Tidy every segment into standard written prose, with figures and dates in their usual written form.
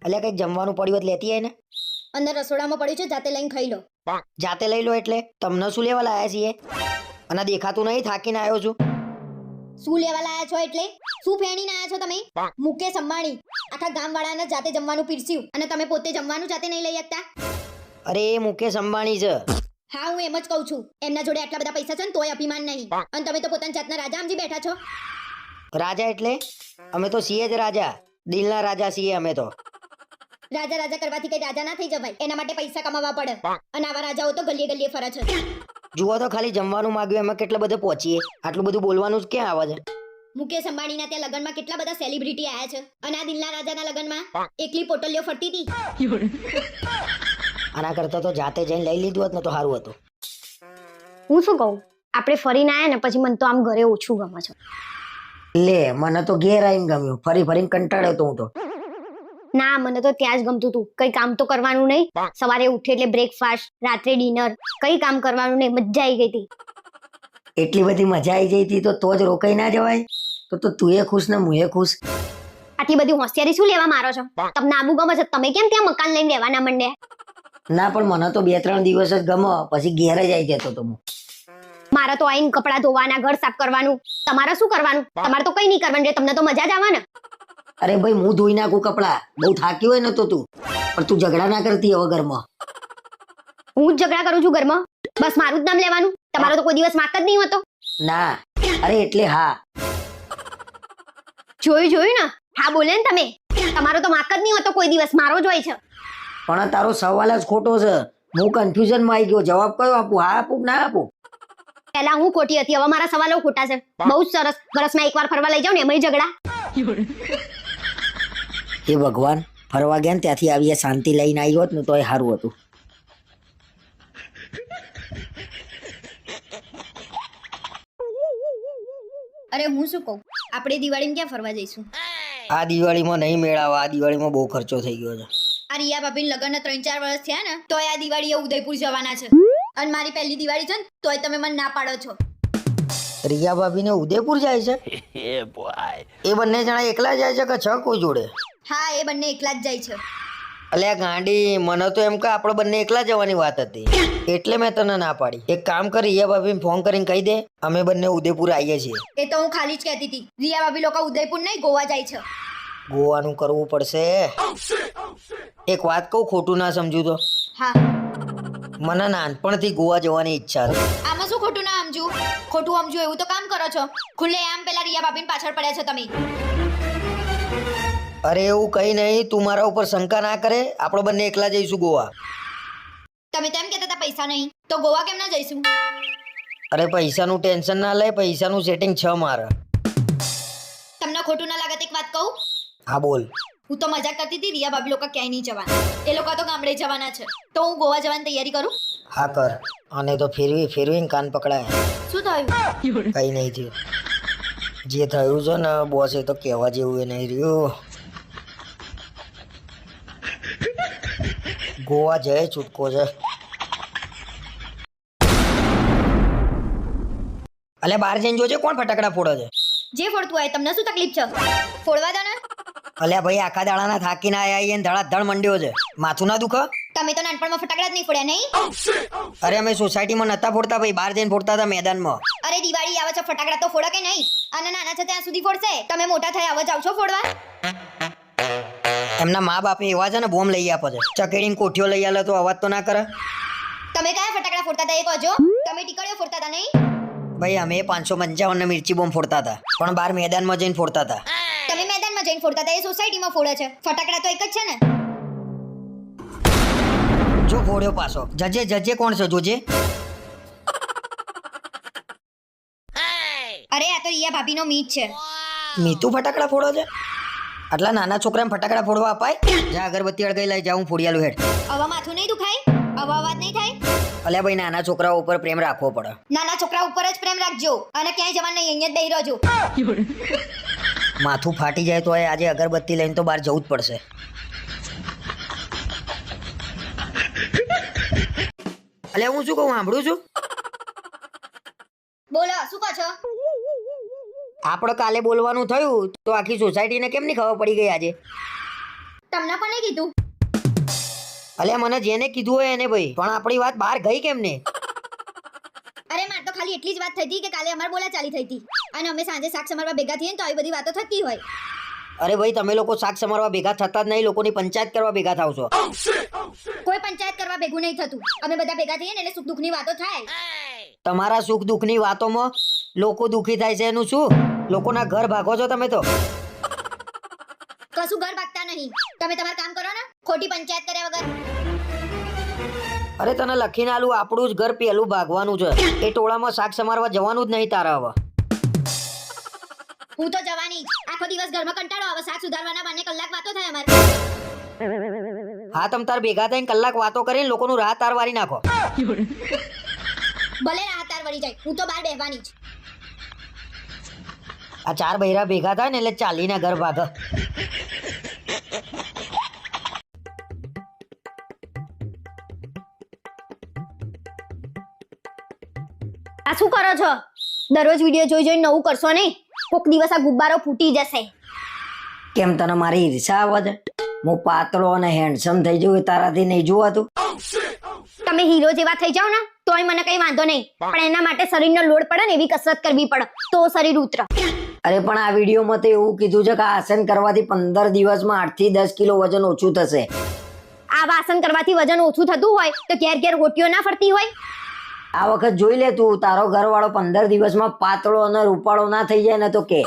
અલ્યા કઈક જમવાનું પડ્યું હોય તો લેતી આય ને. અંદર રસોડામાં પડ્યું છે, જાતે લઈને ખાઈ લો. જાતે લઈ લો એટલે તમને શું લેવા લાયા છીએ? અને દેખાતું નહીં, થાકીને આવ્યો છું. શું લેવા લાયા છો એટલે? શું ફેણીને આયા છો તમે? મુકેશ અંબાણી આખા ગામવાળાને જાતે જમવાનું પીરસ્યું અને તમે પોતે જમવાનું જાતે નહીં લઈ શકતા? અરે એ મુકેશ અંબાણી છે. હા, હું એમ જ કહું છું. એમના જોડે આટલા બધા પૈસા છે ને તોય અભિમાન નહીં. અને તમે તો પોતાની જાતના રાજા સમજી બેઠા છો. રાજા એટલે અમે તો છીએ જ રાજા, દિલના રાજા છીએ અમે તો. રાજા રાજા કરવાથી કઈ રાજા ના થઈ જવાય. એના માટે પૈસા કમાવા પડે. અને આવા રાજાઓ તો ગલીએ ગલીએ ફરે છે. જુઓ તો ખાલી જમવાનું માંગ્યું એમાં કેટલા બધે પહોંચીએ. આટલું બધું બોલવાનું જ ક્યાં આવે છે? મુકેશ અંબાણીના ત્યાં લગનમાં કેટલા બધા સેલિબ્રિટી આયા છે અને આ દિલના રાજાના લગનમાં એકલી પોટલીઓ ફરતી હતી. આના કરતા તો જાતે જઈને લઈ લીધું હોત ને તો સારું હતું. હું શું કહું, આપણે ફરીને આયા ને પછી મને તો આમ ઘરે ઓછું ગમે છે. લે મને તો ઘેર આવીને ગમ્યું, ફરી ફરીને કંટાળ્યો તો હું તો. ના, મને તો ત્યાં જ ગમતું હતું. કઈ કામ તો કરવાનું નહીં. સવારે ઉઠે એટલે બ્રેકફાસ્ટ, રાત્રે ડિનર, કઈ કામ કરવાનું નહીં. મજા આવી ગઈ હતી. એટલી બધી મજા આવી જઈ હતી તો જ રોકાઈ ના જવાય? તો તું એ ખુશ ને હું એ ખુશ. આટલી બધી હોશિયારી શું લેવા મારો છો? તમને આબુ ગમે છે, તમે કેમ ત્યાં મકાન લઈને રહેવાના મંડ્યા? ના પણ મને તો 2-3 દિવસ જ ગમો, પછી ઘેર જ આવી જતો તો હું. મારે તો આઈને કપડા ધોવાના, ઘર સાફ કરવાનું. તમારે શું કરવાનું? તમારે તો કઈ નહીં કરવાનું. તમને તો મજા જ આવે ને. અરે ભાઈ હું ધોઈ નાખું કપડા, બહુ થાકી હોય ને તો તું. પણ તું ઝઘડા ના કરતી હવે ઘરમાં. હું જ ઝઘડા કરું છું ઘરમાં? બસ મારું જ નામ લેવાનું. તમારો તો કોઈ દિવસ વાંક જ નહીં હોતો. ના, અરે એટલે હા. જોયું ને? હા બોલે ને તમે. તમારો તો વાંક જ નહીં હોતો કોઈ દિવસ, મારો જ હોય છે. પણ તારો સવાલ જ ખોટો છે. હું કન્ફ્યુઝનમાં આવી ગયો. જવાબ કયો આપું? હા આપું ના આપું? પહેલા હું ખોટી હતી, હવે મારા સવાલો ખોટા છે. બહુ જ સરસ. વર્ષમાં એકવાર ફરવા લઈ જાવ ને એમાંય ઝઘડા. હે ભગવાન, ફરવા ગયા ને ત્યાંથી આવી શાંતિ લઈને આવી હોત ને તો એ સારું હતું. અરે હું શું કહું, આપણે દિવાળીમાં ક્યાં ફરવા જઈશું? આ દિવાળીમાં નહીં મેળાવા. આ દિવાળીમાં બહુ ખર્ચો થઈ ગયો છે. આ રિયા ભાભીને લગ્નના 3-4 વર્ષ થયા ને તોય આ દિવાળીએ ઉદયપુર જવાના છે. અને મારી પહેલી દિવાળી છે ને તોય તમે મને ના પાડો છો. રિયા ભાભીને ઉદયપુર જાય છે? એ બંને જણા એકલા જાય છે કે છ કોઈ જોડે? હા, એ બંને એકલા જ જાય છે. અલ્યા ગાંડી, મને તો એમ કે આપણે બંને એકલા જવાની વાત હતી એટલે મેં તને ના પાડી. એક કામ કર, રિયા ભાભીને ફોન કરીને કહી દે અમે બંને ઉદયપુર આવીએ છીએ. એ તો હું ખાલી જ કહેતી હતી. રિયા ભાભી લોકો ઉદયપુર નહીં ગોવા જાય છે. ગોવાનું કરવું પડશે. એક વાત કહું, ખોટું ના સમજુ તો. હા, મને નાનપણથી ગોવા જવાની ઈચ્છા છે. આમાં શું ખોટું ના સમજુ? ખોટું સમજુ એવું તો કામ કરો છો. ખુલ્લે આમ પેલા રિયા ભાભીને પાછળ પડ્યા છો તમે. અરે એવું કઈ નહીં, તું મારા ઉપર શંકા ના કરે. આપણે બંને એકલા જઈશું ગોવા. તમે તેમ કહેતા હતા પૈસા નહીં, તો ગોવા કેમ ના જઈશું? અરે પૈસાનું ટેન્શન ના લે, પૈસાનું સેટિંગ છે મારે. તમને ખોટું ના લાગે એક વાત કહું? હા બોલ. હું તો મજાક કરતી હતી. રિયા ભાભી લોકો ક્યાંય નહીં જવાના. એ લોકો તો ગામડે જવાના છે. તો હું ગોવા જવાની તૈયારી કરું. હા કર. અને તો ફેરવીને કાન પકડાય. શું થયું? કઈ નહીં થયું. જે થયું છે ને બોસ, એ તો કહેવા જેવું એ નહીં રહ્યું. ગોવા જય છૂટકો છે. અલ્યા બહાર જઈને જોજે કોણ ફટાકડા ફોડે છે. જે ફોડતું હોય, તમને શું તકલીફ છે? ફોડવા દો ને. અલ્યા ભાઈ, આખા દાડાના થાકીને આયા ધડાધડ મંડ્યો છે. માથું ના દુખે? તમે તો નાનપણમાં ફટાકડા જ નહીં ફોડ્યા નહીં? અરે અમે સોસાયટીમાં નતા ફોડતા ભાઈ, બહાર જઈને ફોડતા હતા મેદાનમાં. અરે દિવાળી આવે છે, ફટાકડા તો ફોડો કે નહીં? અને નાના છે ત્યાં સુધી ફોડશે. તમે મોટા થયા હવે જાવ છો ફોડવા? એમના મા બાપે એવા છે ને બોમ્બ લઈ આપે છે. ચકેડીને કોઠીઓ લઈ આલે તો અવાજ તો ના કરે. તમે કયા ફટાકડા ફોડતા હતા એ કહેજો. તમે ટીકડીઓ ફોડતા હતા નહીં? ભાઈ અમે 555 મિર્ચી બોમ્બ ફોડતા હતા, પણ બહાર મેદાનમાં જઈને ફોડતા હતા. તમે મેદાનમાં જઈને ફોડતા હતા, એ સોસાયટીમાં ફોડે છે. ફટાકડા તો એક જ છે ને? જો ફોડ્યો પાછો. જજે કોણ છે જોજે. અરે આ તો રિયા ભાભીનો મીત છે. મીતુ ફટાકડા ફોડો છે? આટલા નાના છોકરાને ફટાકડા ફોડવા અપાય? જા અગરબત્તી અળગાઈ લઈ જાઉં ફોડિયાલું હેડ. આવા માથું નહીં દુખાય? આવા અવાજ નહીં થાય? અલ્યા ભાઈ, નાના છોકરાઓ ઉપર પ્રેમ રાખવો પડે. નાના છોકરા ઉપર જ પ્રેમ રાખજો અને ક્યાંય જવાનું નહીં, અહીંયા જ બેહી રહેજો. માથું ફાટી જાય તો આજે અગરબત્તી લઈને તો બહાર જવું જ પડશે. અલ્યા હું શું કહું, સાંભળું છું? બોલો શું કહો છો? આપણે કાલે બોલવાનું થયું તો આખી સોસાયટીને કેમ નહીં ખબર પડી ગઈ આજે? તમને કોને કીધું? અલ્યા મને જેને કીધું હોય એને ભાઈ, પણ આપણી વાત બહાર ગઈ કેમ ને? અરે માર તો ખાલી એટલી જ વાત થઈ હતી કે કાલે અમાર બોલાચાલી થઈ હતી અને અમે સાંજે શાક સમારવા ભેગા થઈએ ને તો આવી બધી વાતો થતી હોય. અરે ભાઈ તમે લોકો શાક સમારવા ભેગા થતા જ નહીં, લોકોની પંચાયત કરવા ભેગા થાવ છો. કોઈ પંચાયત કરવા ભેગું નહીં થતું. અમે બધા ભેગા થઈએ ને એટલે સુખ દુઃખની વાતો થાય. તમારા સુખ દુઃખની વાતોમાં લોકો દુઃખી થાય છે એનું શું? લોકોના ઘર ભાગો છો તમે તો. કશું ઘર ભાગતા નહીં. તમે તમારું કામ કરો ને, ખોટી પંચાયત કર્યા વગર. અરે તને લખીને આલું, આપણું જ ઘર પેલું ભાગવાનું છે. એ ટોળામાં શાક સમારવા જવાનું જ નહીં તારે હવે. હું તો જવાની જ. આખો દિવસ ઘરમાં કંટાળો આવે, શાક સુધારવાના બાને કલાક વાતો થાય અમારે. હા તમ તાર ભેગા થઈને કલાક વાતો કરીને લોકોનું રાહ તાર વારી નાખો. ભલે રાહ તાર વળી જાય, હું તો બહાર બેહવાની જ. આ ચાર બૈરા ભેગા થાય ને એટલે ચાલીને ઘર ભાગે. આ શું કરો છો? દરરોજ વિડીયો જોઈ જોઈ નવું કરશો નહીં. કોક દિવસ આ ગુબ્બારો ફૂટી જશે. કેમ તને મારી ઈર્ષા આવે છે? હું પાતળો અને હેન્ડસમ થઈ જઉં એ તારાથી નહીં જોવાતું? તમે હીરો જેવા થઈ જાવ ને તોય મને કઈ વાંધો નહીં, પણ એના માટે શરીરનો લોડ પડે ને એવી કસરત કરવી પડે તો શરીર ઉતરે. અરે પણ આ વિડીયોમાં તો એવું કીધું છે કે આસન કરવાથી 15 દિવસમાં 8 થી 10 કિલો વજન ઓછું થશે. આ આસન કરવાથી વજન ઓછું થતું હોય તો ઘેર ઘેર હોટીઓ ના ફરતી હોય. આ વખત જોઈ લે તું, તારો ઘરવાળો 15 દિવસમાં પાતળો અને રૂપાળો ના થઈ જાય ને તો કે.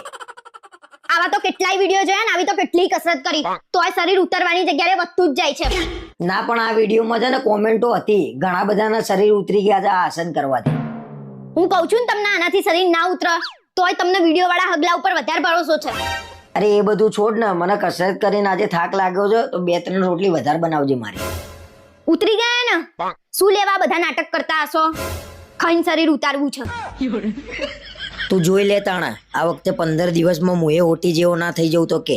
આવા તો કેટલાય વિડીયો જોયા ને આવી તો કેટલી કસરત કરી તોય શરીર ઉતરવાની જગ્યાએ વધતું જ જાય છે. ના પણ આ વિડીયોમાં છે ને કોમેન્ટો હતી, ઘણા બધાના શરીર ઉતરી ગયા છે આ આસન કરવાથી. હું કહું છું ને તમને આનાથી શરીર ના ઉતરે તોય તમને વિડીયો વાળા હગલા ઉપર વધારે ભરોસો છે. અરે એ બધું છોડ ને, મને કસરત કરીને આજે થાક લાગ્યો છે તો 2-3 રોટલી વધારે બનાવજે મારી. ઉતરી ગયા ને? શું લેવા બધા નાટક કરતા હશો? ખાઈને શરીર ઉતારવું છે. તું જોઈ લે તાણા, આ વખતે 15 દિવસમાં મુએ ઓટી જેવો ના થઈ જવું તો કે.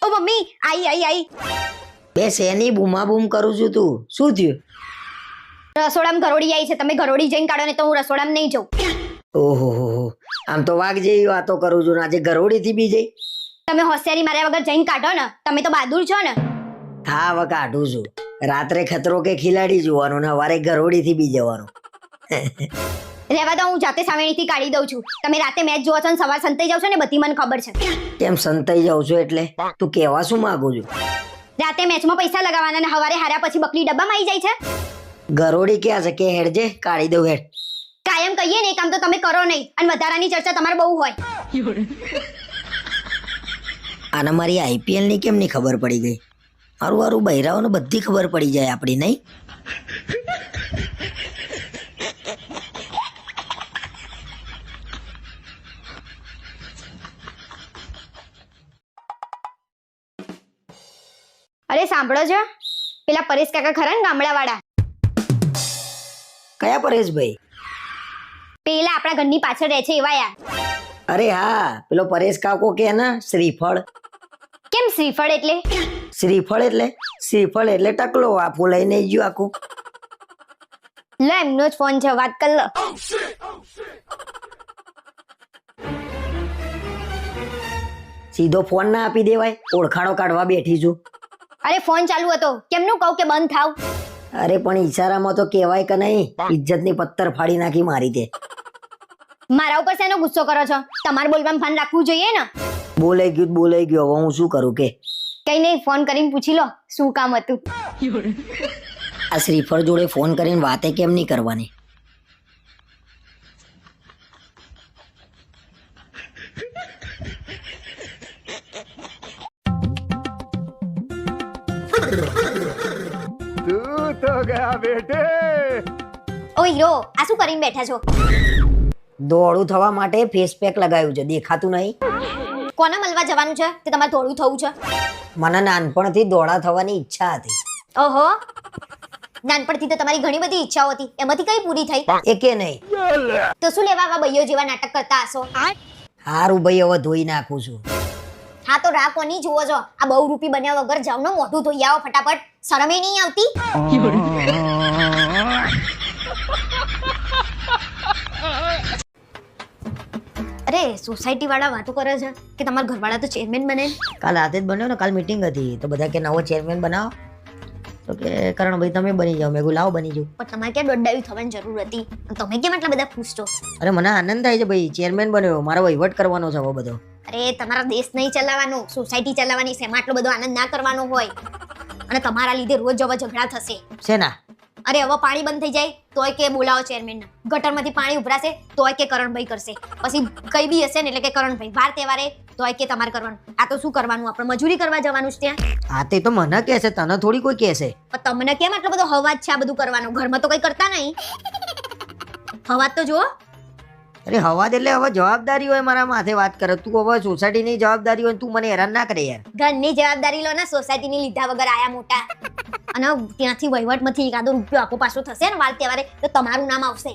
ઓ મમ્મી આઈ. બે શેની બૂમા બૂમ કરું છું તું? શું થયું? રસોડામાં ઘરોડી આવી છે, તમે ઘરોડી જઈને કાઢો ને તો હું રસોડામાં નહીં જાઉં. ઓહો, આમ તો વાઘ જેવી વાતો કરું છું ને આજે ઘરોડી થી બી જઈ. તમે હોશિયારી માર્યા વગર જઈને કાઢો ને, તમે તો બહાદુર છો ને. હા હવે કાઢું છું. રાત્રે ખતરો કે ખિલાડી જોવાનું ને સવારે ઘરોડી થી બી જવાનું. રહેવા દો, હું જાતે સામેણીથી કાઢી દઉં છું. તમે રાતે મેચ જોવો છો ને સવાર સંતાઈ જાવ છો ને બધી મને ખબર છે. કેમ સંતાઈ જાઉં છું એટલે? તું કહેવા શું માંગુ છું? રાતે મેચમાં પૈસા લગાવવાના ને સવારે હાર્યા પછી બકરી ડબ્બામાં આવી જાય છે. ઘરોડી ક્યાં છે કે હેડજે કાઢી દઉં હેડ. કાયમ કહીએ ને એ કામ તો તમે કરો નહીં અને વધારાની ચર્ચા તમારે બહુ હોય. આને મારી આઈપીએલ ની કેમ નહીં ખબર પડી ગઈ? મારું બહેરાઓને બધી ખબર પડી જાય આપણી, નહીં? અરે સાંભળો છો, પેલા પરેશ કાકા ખરા ને ગામડા વાળા? કયા પરેશભાઈ? પેલા આપણા ઘરની પાછળ રહે છે એવા યાર. અરે હા, પેલો પરેશ કાકો કે ને શ્રીફળ. કેમ શ્રીફળ એટલે? શ્રીફળ એટલે ટકલો, આફું લઈને ગયું આખું. લો એમનો જ ફોન છે, વાત કર લો. સીધો ફોન ના આપી દેવાય? ઓળખાણો કાઢવા બેઠી છું. અરે ફોન ચાલુ હતો, કેમનું કહું કે બંધ થાવ? અરે પણ ઈશારામાં તો કહેવાય કે નહીં? ઇજ્જતની પત્તર ફાડી નાખી મારી તે. મારા ઉપર શેનો ગુસ્સો કરો છો? તમારે બોલવામાં ભાન રાખવું જોઈએ ને. બોલાઈ ગયું. હવે હું શું કરું કે? કઈ નહીં, ફોન કરીને પૂછી લો શું કામ હતું. આ શ્રીફળ જોડે ફોન કરીને વાતે કેમ નહીં કરવાની? तू तो गया बेटे. ઓ હીરો, આ શું કરીને બેઠા છો? દોડું થવા માટે ફેસ પેક લગાવ્યું છે, દેખાતું નહીં? કોને મળવા જવાનું છે તે તમારે થોડું થવું છે? મને નાનપણથી દોડા થવાની ઈચ્છા હતી. ઓહો, નાનપણથી તો તમારી ઘણી બધી ઈચ્છાઓ હતી, એમાંથી કઈ પૂરી થઈ? એકે નહીં. તો શું લેવા આવા ભાઈઓ જેવા નાટક કરતા હશો? હારું ભાઈ, હવે ધોઈ નાખું છું. હા તો રાહ કોની જુઓ છો? આ બહુ રૂપી બન્યા વગર જાવ ને મોઢું ધોઈ આવો ફટાફટ. શરમે નહીં આવતી? અરે સોસાયટી વાળા વાતો કરે છે કે તમારા ઘરવાળા તો ચેરમેન બને. કાલ રાતે જ બન્યો ને, કાલ મીટિંગ હતી તો બધા કે નવો ચેરમેન બનાવો, તો કે કરણભાઈ તમે બની જાઓ. મેં કીધું લાવો બની જાઉં. પણ તમારે ક્યાં દોડાવી થવાની જરૂર હતી? અને તમે કેમ આટલા બધા ખુશ છો? અરે મને આનંદ થાય છે ભાઈ, ચેરમેન બન્યો, મારો વહીવટ કરવાનો છે હવે બધો. અરે તમારા દેશ નહીં ચલાવવાનો, સોસાયટી ચલાવવાની છે, એમાં આટલો બધો આનંદ ના કરવાનો હોય. અને તમારા લીધે રોજ હવે ઝઘડા થશે. શેના? અરે હવે પાણી બંધ થઈ જાય તોય કે બોલાવો ચેરમેન. ગટરમાંથી પાણી ઉભરાશે તોય કે કરણભાઈ કરશે. પછી કઈ બી હશે ને એટલે કે કરણભાઈ. વાર તહેવારે તોય કે તમારે કરવાનું. આ તો શું કરવાનું? આપણે મજૂરી કરવા જવાનું છે ત્યાં. હા તે તો મને કહે છે, તને થોડી કોઈ કહે છે. પણ તમને કેમ આટલો બધો હવાજ છે આ બધું કરવાનું? ઘરમાં તો કઈ કરતા નહીં. હવાજ તો જુઓ. અરે હવાજ એટલે હવે જવાબદારી હોય મારા માથે વાત કરે. તું હવે સોસાયટીની જવાબદારી હોય ને તું મને હેરાન ના કરે યાર. ઘરની જવાબદારી લો ને, સોસાયટીની લીધા વગર આયા મોટા. અને ત્યાંથી વહીવટમાંથી એકાદો રૂપિયો આપો પાછો થશે ને વાર તહેવારે તો તમારું નામ આવશે.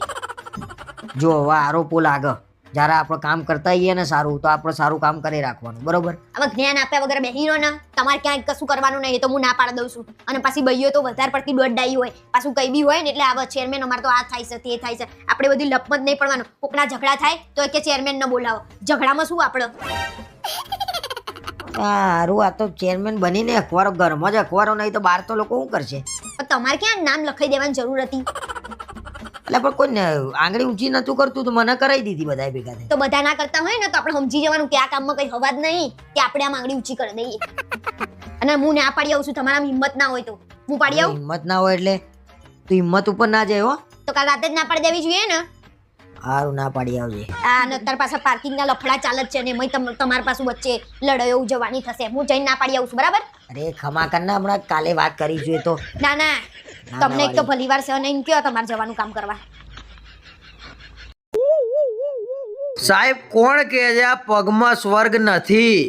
જો હવે આરોપો લાગે, જ્યારે આપણે કામ કરતા હોઈએ ને સારું, તો આપણે સારું કામ કરી રાખવાનું, બરોબર? હવે જ્ઞાન આપ્યા વગર બેહી રહો ને, તમારે ક્યાંય કશું કરવાનું નહીં, એ તો હું ના પાડી દઉં છું. અને પાછી બઈઓ તો વધારે પડતી દોડડાઈ હોય, પાછું કઈ બી હોય ને એટલે આવા ચેરમેન અમારે તો આ થાય છે તે થાય છે. આપણે બધી લપમત નહીં પડવાનું. કોકના ઝઘડા થાય તો કે ચેરમેન ને બોલાવો. ઝઘડામાં શું આપણે? સારું, આ તો ચેરમેન બનીને અખબારો ઘરમાં જ અખબારો નહીં તો બહાર તો લોકો શું કરશે? પણ તમારે ક્યાં નામ લખાઈ દેવાની જરૂર હતી? એટલે પણ કોઈ આંગળી ઊંચી નતું કરતું તો મને કરાવી દીધી બધા ભેગા થઈ. તો બધા ના કરતા હોય ને તો આપણે સમજી જવાનું કે આ કામમાં કઈ હવા જ નહીં કે આપણે આ માંગણી ઊંચી કરી દઈએ. અને હું ના પાડી આવું છું, તમારામાં હિંમત ના હોય તો હું પાડી આવું. હિંમત ના હોય એટલે તું હિંમત ઉપર ના જાય હો. તો કાલ રાતે જ ના પાડી દેવી જોઈએ ને. સારું, ના પાડી આવજે. આ નતર પાછા પાર્કિંગ ના લફડા ચાલ જ છે ને એમાંય તમારા પાછું વચ્ચે લડાઈઓ ઉજવવાની થશે. હું જઈને ના પાડી આવું છું, બરાબર? અરે ખમા કર ને, હમણાં કાલે વાત કરીશું એ તો. ના ના, તમને એક તો ભલી વાર છે નહીં કયો તમારે જવાનું કામ કરવા. સાહેબ કોણ કહે છે આ પગમાં સ્વર્ગ નથી?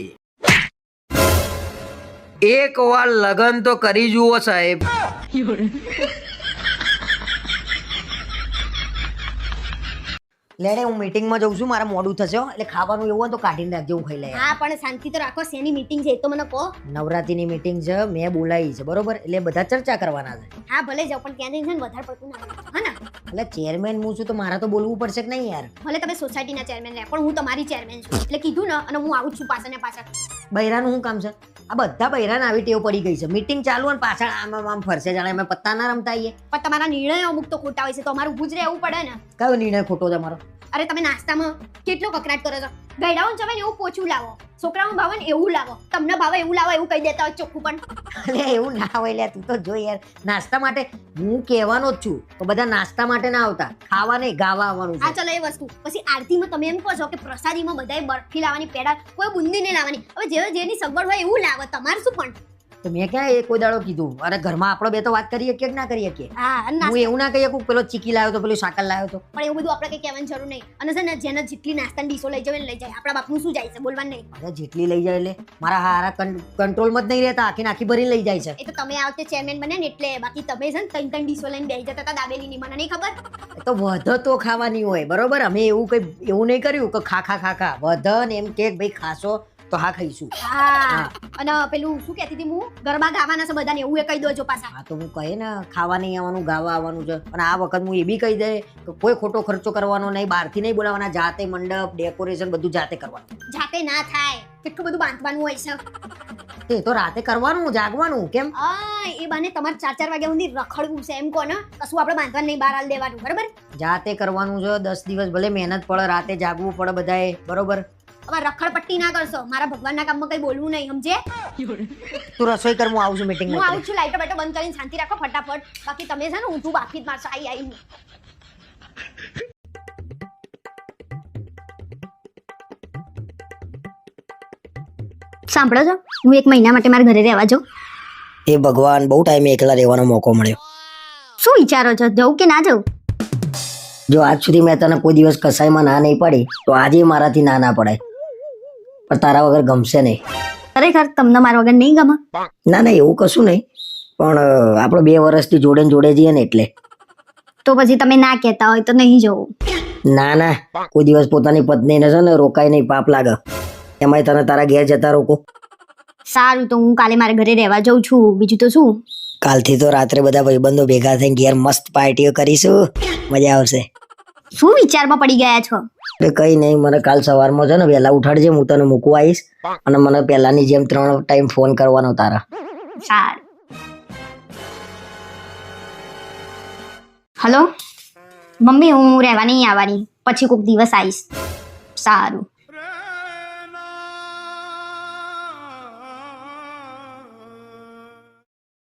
એક વાર લગન તો કરી જુઓ સાહેબ. લેડે હું મીટિંગમાં જઉં છું, મારે મોડું થશે હો. એટલે ખાવાનું એવું હોય તો કાઢીને રાખજો, હું ખાઈ લઈએ. હા પણ શાંતિ તો રાખો. શેની મીટિંગ છે એ તો મને કહો. નવરાત્રીની મીટિંગ છે, મેં બોલાવી છે, બરોબર? એટલે બધા ચર્ચા કરવાના છે. હા ભલે જાઓ પણ ત્યાં જઈને વધારે પડતું ના બોલો, હા ને? એટલે ચેરમેન હું છું તો મારે તો બોલવું પડશે કે નહીં યાર? ભલે તમે સોસાયટીના ચેરમેન રહ્યા પણ હું તમારી ચેરમેન છું એટલે કીધું ને. અને હું આવું જ છું પાછળ ને પાછળ. બૈરાનું શું કામ છે? આ બધા બૈરાને આવી ટેવ પડી ગઈ છે. મીટિંગ ચાલુ અને પાછળ આમ ફરશે, જાણે અમે પત્તા ના રમતા આવીએ. પણ તમારા નિર્ણયો અમુક તો ખોટા હોય છે તો અમારું ઊભું જ રહેવું પડે ને. કયો નિર્ણય ખોટો છે મારો? અરે તમે નાસ્તામાં કેટલો કકરાટ કરો છો. ગયડાઓને જવાય ને એવું પોચું લાવો, છોકરાઓને ભાવે ને એવું લાવો, તમને ભાવે એવું લાવો એવું કહી દેતા હોય ચોખ્ખું. પણ અરે એવું ના હોય લ્યા, તું તો જો યાર. નાસ્તા માટે હું કહેવાનો જ છું, તો બધા નાસ્તા માટે ના આવતા, ખાવા નહીં ગાવા આવવાનું આ છે. ચલો એ વસ્તુ. પછી આરતીમાં તમે એમ કહો છો કે પ્રસાદીમાં બધાએ બરફી લાવવાની, પેડા, કોઈ બુંદી નહીં લાવવાની. હવે જેની સગવડ હોય એવું લાવો, તમારે શું? પણ તો મેં ક્યાં એ કોઈ દાડો કીધું? અરે ઘરમાં આપણે બે તો વાત કરીએ કે ના કરીએ કે? હા, અને હું એવું ના કહીએ કે પેલો ચીકી લાવ્યો તો પેલું સાકર લાવ્યો તો. પણ એવું બધું આપણે કઈ કહેવાની જરૂર નહીં. અને છે ને જેને જેટલી નાસ્તાની ડીશો લઈ જાય લઈ જાય. આપણા બાપનું શું જાય છે? બોલવાનું નહીં. અરે જેટલી લઈ જાય એટલે મારા હારા કંટ્રોલમાં જ નહીં રહેતા, આખી નાખી ભરી લઈ જાય છે. એ તો તમે આ વખતે ચેરમેન બને ને એટલે. બાકી તમે છે ને ત્રણ ડીશો લઈને બેસી જતા હતા દાબેલીની, મને નહીં ખબર. એ તો વધ તો ખાવાની હોય, બરોબર? અમે એવું કઈ એવું નહીં કર્યું કે ખા ખા ખા ખા. વધ ને એમ કે ભાઈ ખાશો તો હા ખાઈશું. હા, અને પેલું શું કહેતી હતી હું? ગરબા ગાવાના છે બધાને, એવું એ કહી દોજો પાછા. હા તો હું કહે ને, ખાવા નહીં આવવાનું, ગાવા આવવાનું છે. અને આ વખત હું એ બી કહી દે કે કોઈ ખોટો ખર્ચો કરવાનો નહીં, બહારથી નહીં બોલાવવાના, જાતે મંડપ ડેકોરેશન બધું જાતે કરવાનું. જાતે ના થાય, કેટલું બધું બાંધવાનું હોય છે. તે તો રાતે કરવાનું, જાગવાનું. કેમ? એ બાને તમારે 4 વાગ્યા સુધી રખડવું છે એમ કહો ને. કશું આપણે બાંધવાનું નહીં, બહાર હાલ દેવાનું, બરાબર? જાતે કરવાનું છે. 10 દિવસ ભલે મહેનત પડે, રાતે જાગવું પડે બધાએ, બરોબર? હવે રખડપટ્ટી ના કરશો. મારા ભગવાનના કામમાં કઈ બોલવું નહીં, સમજે? તું રસોઈ કર, હું આવું છું હું મીટિંગમાં. આવું છું. લાઈટો બેટો બંધ કરીને શાંતિ રાખો ફટાફટ. બાકી તમે છે ને ઊંધું બાફી જ મારશો આઈ. સાંભળો છો, હું 1 મહિના માટે મારા ઘરે રહેવા જાઉં. એ ભગવાન, બહુ ટાઈમે એકલા રહેવાનો મોકો મળ્યો. શું વિચારો છો, જવું કે ના જવું? જો આજ સુધી મેં તને કોઈ દિવસ કસાઈમાં ના નહીં પડી, તો આજે મારાથી ના પડાય. પણ તારા વગર ગમશે નહીં. ખરેખર તમને મારા વગર નહીં ગમે? ના ના, એવું કશું નહીં, પણ આપણે 2 વર્ષથી જોડે ને જોડે જઈએ ને એટલે. તો પછી તમે ના કહેતા હોય તો નહીં જવું. ના ના, કોઈ દિવસ પોતાની પત્નીને છે ને રોકાય નહીં, પાપ લાગે. એમાંય તને તારા ઘેર જતા રોકો. સારું, તો હું કાલે મારા ઘરે રહેવા જાઉં છું. બીજું તો શું, કાલથી તો રાત્રે બધા ભાઈબંધો ભેગા થઈને ઘેર મસ્ત પાર્ટીઓ કરીશું. મજા આવશે. શું વિચારમાં પડી ગયા છો? એટલે કઈ નહીં, મને કાલ સવારમાં છે ને વહેલા ઉઠાડજે, હું તને મૂકવા આવીશ અને મને પહેલાની જેમ 3 ટાઈમ ફોન કરવાનો તારા. સારું. હલો મમ્મી, હું રહેવા નહીં આવવાની, પછી કોઈક દિવસ આવીશ. સારું.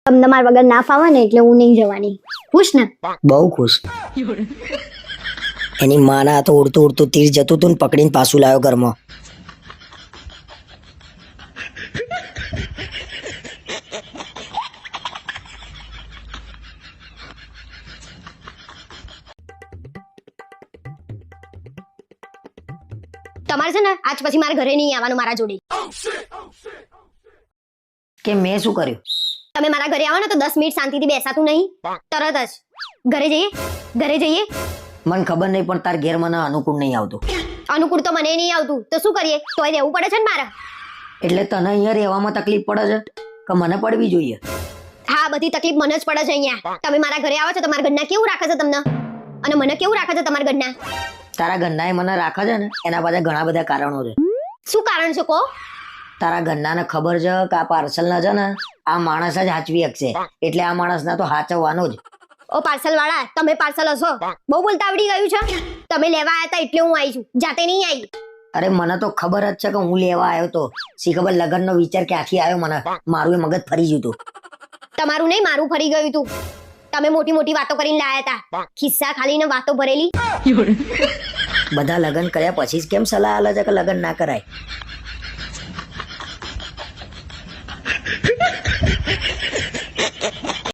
તમને મારા વગર ના ફાવે ને એટલે હું નહીં જવાની. ખુશ ને? બહુ ખુશ. એની માના હાથે ઉડતું ઉડતું તીર જતું હતું ને પકડીને પાછું લાવ્યો ઘરમાં. તમારે છે ને આજ પછી મારા ઘરે નહીં આવવાનું મારા જોડે. કે મેં શું કર્યું? તમે મારા ઘરે આવો ને તો 10 મિનિટ શાંતિથી બેસાતું નહીં. તરત જ ઘરે જઈએ. મને ખબર નહીં પણ તાર ઘેર મને અનુકૂળ નહીં આવતું. અનુકૂળ તો મને નહીં આવતું તો શું કરીએ? તોય રહેવું પડે છે ને મારે. એટલે તને અહીંયા રહેવામાં તકલીફ પડે છે કે મને પડવી જોઈએ? હા, બધી તકલીફ મને જ પડે છે અહીંયા. તમે મારા ઘરે આવો છો તમારા ઘરના કેવું રાખે છે તમને, અને મને કેવું રાખે છે તમારા ઘરના? તારા ઘરનાએ મને રાખે છે ને એના પાછળ ઘણા બધા કારણો છે. શું કારણ છે કહો? તારા ઘરનાને ખબર છે કે આ પાર્સલના છે ને આ માણસ જ હાચવી શકશે, એટલે આ માણસના તો હાચવવાનો જ. ઓ પાર્સલ વાળા, તમે પાર્સલ હશો? બહુ બોલતા આવડી ગયું છે. તમે લેવા આવ્યા હતા એટલે હું આવી છું, જાતે નહીં આવી. અરે મને તો ખબર જ છે કે હું લેવા આવ્યો તો. શી ખબર લગ્નનો વિચાર ક્યાંથી આવ્યો મને, મારું એ મગજ ફરી ગયું હતું. તમારું નહીં, મારું ફરી ગયું હતું. તમે મોટી મોટી વાતો કરીને લાયા હતા, ખિસ્સા ખાલી ને વાતો ભરેલી. બધા લગ્ન કર્યા પછી જ કેમ સલાહ આલે છે કે લગ્ન ના કરાય?